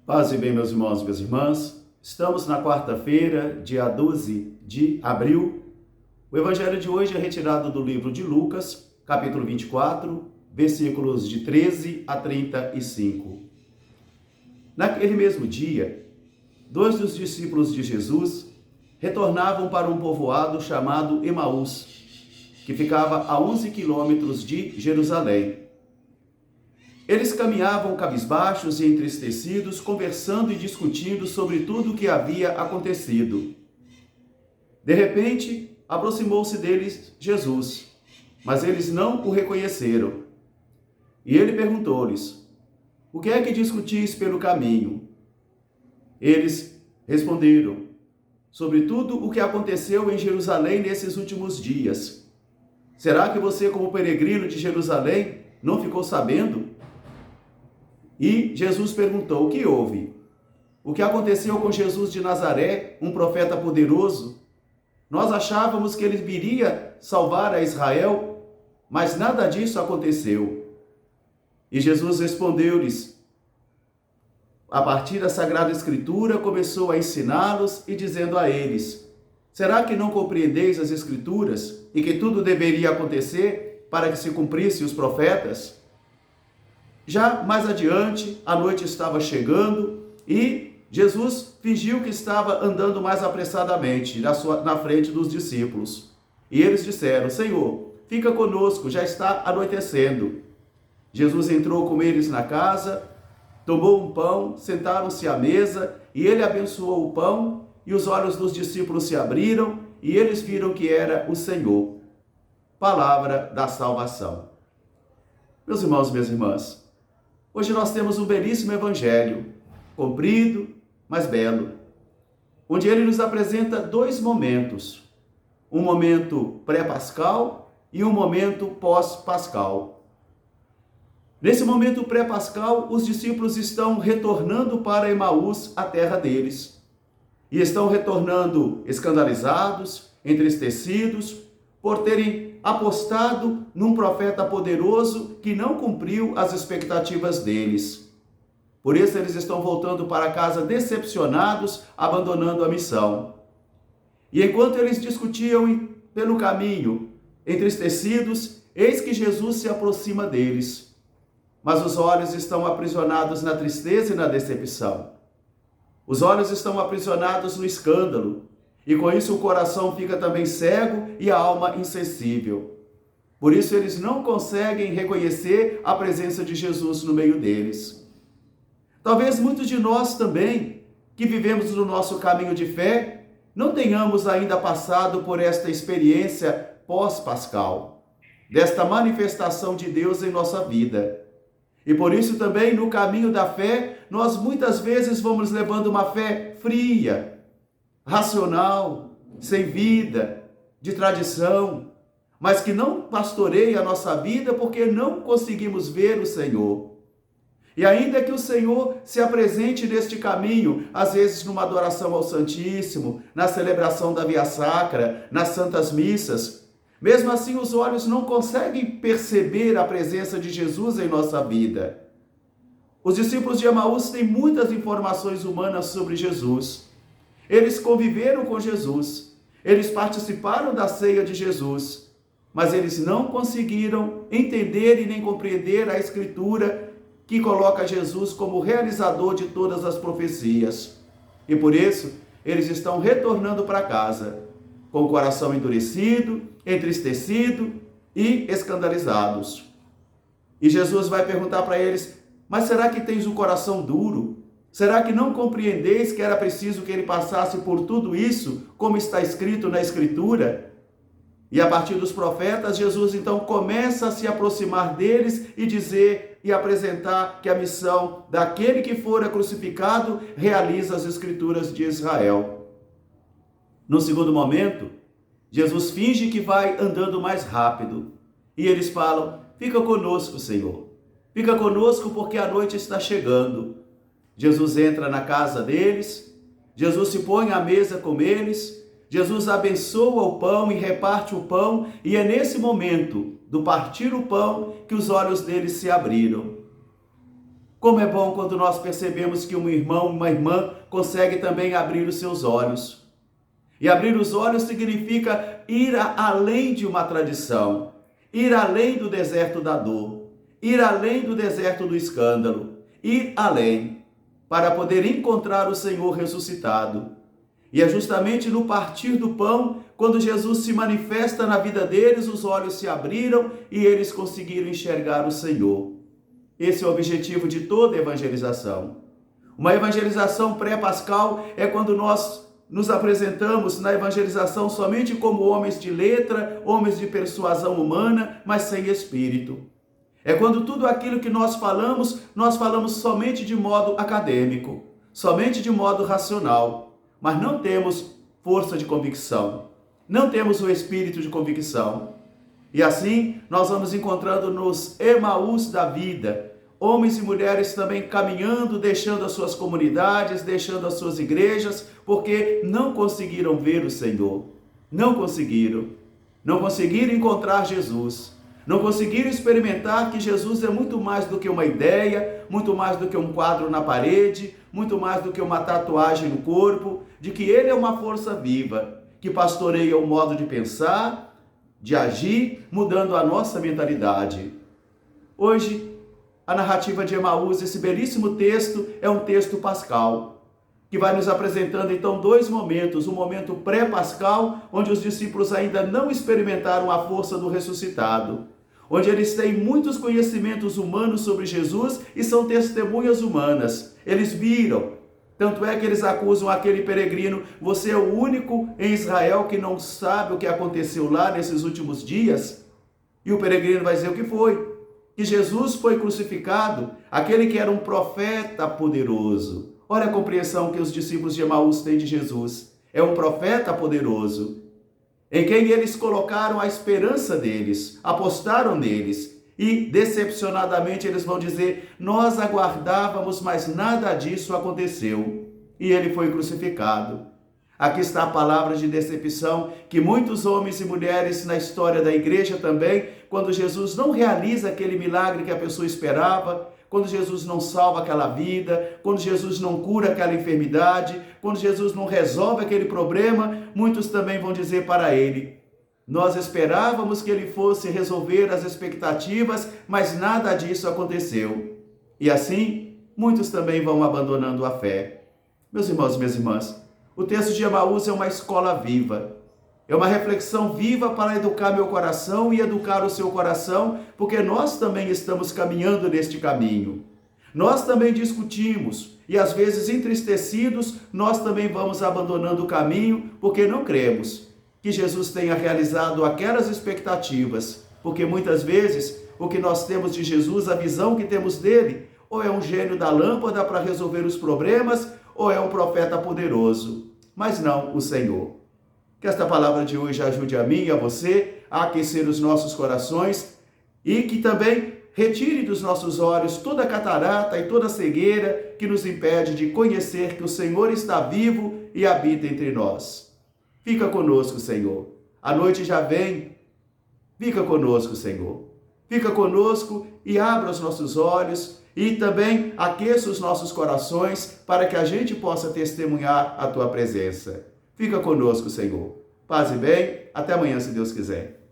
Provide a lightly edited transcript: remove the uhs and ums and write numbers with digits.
Paz e bem, meus irmãos e minhas irmãs. Estamos na quarta-feira, dia 12 de abril. O evangelho de hoje é retirado do livro de Lucas, capítulo 24, versículos de 13 a 35. Naquele mesmo dia, 2 dos discípulos de Jesus retornavam para um povoado chamado Emaús, que ficava a 11 quilômetros de Jerusalém. Eles caminhavam cabisbaixos e entristecidos, conversando e discutindo sobre tudo o que havia acontecido. De repente, aproximou-se deles Jesus, mas eles não o reconheceram. E ele perguntou-lhes: "O que é que discutis pelo caminho?" Eles responderam: "Sobre tudo o que aconteceu em Jerusalém nesses últimos dias. Será que você, como peregrino de Jerusalém, não ficou sabendo?" E Jesus perguntou: "O que houve? O que aconteceu com Jesus de Nazaré, um profeta poderoso? Nós achávamos que ele viria salvar a Israel, mas nada disso aconteceu." E Jesus respondeu-lhes, a partir da Sagrada Escritura, começou a ensiná-los e dizendo a eles: "Será que não compreendeis as Escrituras e que tudo deveria acontecer para que se cumprissem os profetas?" Já mais adiante, a noite estava chegando e Jesus fingiu que estava andando mais apressadamente na frente dos discípulos. E eles disseram: "Senhor, fica conosco, já está anoitecendo." Jesus entrou com eles na casa, tomou um pão, sentaram-se à mesa e ele abençoou o pão e os olhos dos discípulos se abriram e eles viram que era o Senhor. Palavra da salvação. Meus irmãos e minhas irmãs, hoje nós temos um belíssimo evangelho, comprido, mas belo, onde ele nos apresenta dois momentos, um momento pré-pascal e um momento pós-pascal. Nesse momento pré-pascal, os discípulos estão retornando para Emaús, a terra deles, e estão retornando escandalizados, entristecidos, por terem apostado num profeta poderoso que não cumpriu as expectativas deles. Por isso eles estão voltando para casa decepcionados, abandonando a missão. E enquanto eles discutiam pelo caminho, entristecidos, eis que Jesus se aproxima deles. Mas os olhos estão aprisionados na tristeza e na decepção. Os olhos estão aprisionados no escândalo. E com isso o coração fica também cego e a alma insensível. Por isso eles não conseguem reconhecer a presença de Jesus no meio deles. Talvez muitos de nós também, que vivemos no nosso caminho de fé, não tenhamos ainda passado por esta experiência pós-pascal, desta manifestação de Deus em nossa vida. E por isso também no caminho da fé, nós muitas vezes vamos levando uma fé fria, racional, sem vida, de tradição, mas que não pastoreia a nossa vida porque não conseguimos ver o Senhor. E ainda que o Senhor se apresente neste caminho, às vezes numa adoração ao Santíssimo, na celebração da Via Sacra, nas Santas Missas, mesmo assim os olhos não conseguem perceber a presença de Jesus em nossa vida. Os discípulos de Emaús têm muitas informações humanas sobre Jesus. Eles conviveram com Jesus, eles participaram da ceia de Jesus, mas eles não conseguiram entender e nem compreender a Escritura que coloca Jesus como realizador de todas as profecias. E por isso, eles estão retornando para casa, com o coração endurecido, entristecido e escandalizados. E Jesus vai perguntar para eles: "Mas será que tens o coração duro? Será que não compreendeis que era preciso que ele passasse por tudo isso, como está escrito na Escritura?" E a partir dos profetas, Jesus então começa a se aproximar deles e dizer e apresentar que a missão daquele que fora crucificado realiza as Escrituras de Israel. No segundo momento, Jesus finge que vai andando mais rápido. E eles falam: "Fica conosco, Senhor. Fica conosco porque a noite está chegando." Jesus entra na casa deles, Jesus se põe à mesa com eles, Jesus abençoa o pão e reparte o pão, e é nesse momento do partir o pão que os olhos deles se abriram. Como é bom quando nós percebemos que um irmão, uma irmã, consegue também abrir os seus olhos. E abrir os olhos significa ir além de uma tradição, ir além do deserto da dor, ir além do deserto do escândalo, ir além, para poder encontrar o Senhor ressuscitado. E é justamente no partir do pão, quando Jesus se manifesta na vida deles, os olhos se abriram e eles conseguiram enxergar o Senhor. Esse é o objetivo de toda evangelização. Uma evangelização pré-pascal é quando nós nos apresentamos na evangelização somente como homens de letra, homens de persuasão humana, mas sem espírito. É quando tudo aquilo que nós falamos somente de modo acadêmico, somente de modo racional, mas não temos força de convicção, não temos o espírito de convicção. E assim nós vamos encontrando nos Emaús da vida, homens e mulheres também caminhando, deixando as suas comunidades, deixando as suas igrejas, porque não conseguiram ver o Senhor. Não conseguiram encontrar Jesus. Não conseguiram experimentar que Jesus é muito mais do que uma ideia, muito mais do que um quadro na parede, muito mais do que uma tatuagem no corpo, de que Ele é uma força viva, que pastoreia o modo de pensar, de agir, mudando a nossa mentalidade. Hoje, a narrativa de Emaús, esse belíssimo texto, é um texto pascal, que vai nos apresentando então dois momentos, um momento pré-pascal, onde os discípulos ainda não experimentaram a força do ressuscitado, onde eles têm muitos conhecimentos humanos sobre Jesus e são testemunhas humanas. Eles viram, tanto é que eles acusam aquele peregrino: você é o único em Israel que não sabe o que aconteceu lá nesses últimos dias? E o peregrino vai dizer o que foi. Que Jesus foi crucificado, aquele que era um profeta poderoso. Olha a compreensão que os discípulos de Emaús têm de Jesus. É um profeta poderoso, em quem eles colocaram a esperança deles, apostaram neles. E, decepcionadamente, eles vão dizer: nós aguardávamos, mas nada disso aconteceu. E ele foi crucificado. Aqui está a palavra de decepção que muitos homens e mulheres na história da igreja também, quando Jesus não realiza aquele milagre que a pessoa esperava, quando Jesus não salva aquela vida, quando Jesus não cura aquela enfermidade, quando Jesus não resolve aquele problema, muitos também vão dizer para ele: nós esperávamos que ele fosse resolver as expectativas, mas nada disso aconteceu. E assim, muitos também vão abandonando a fé. Meus irmãos e minhas irmãs, o texto de Emaús é uma escola viva, é uma reflexão viva para educar meu coração e educar o seu coração, porque nós também estamos caminhando neste caminho. Nós também discutimos e às vezes entristecidos, nós também vamos abandonando o caminho, porque não cremos que Jesus tenha realizado aquelas expectativas, porque muitas vezes o que nós temos de Jesus, a visão que temos dele, ou é um gênio da lâmpada para resolver os problemas, ou é um profeta poderoso, mas não o Senhor. Que esta palavra de hoje ajude a mim e a você a aquecer os nossos corações e que também retire dos nossos olhos toda a catarata e toda a cegueira que nos impede de conhecer que o Senhor está vivo e habita entre nós. Fica conosco, Senhor. A noite já vem. Fica conosco, Senhor. Fica conosco e abra os nossos olhos e também aqueça os nossos corações para que a gente possa testemunhar a Tua presença. Fica conosco, Senhor. Paz e bem. Até amanhã, se Deus quiser.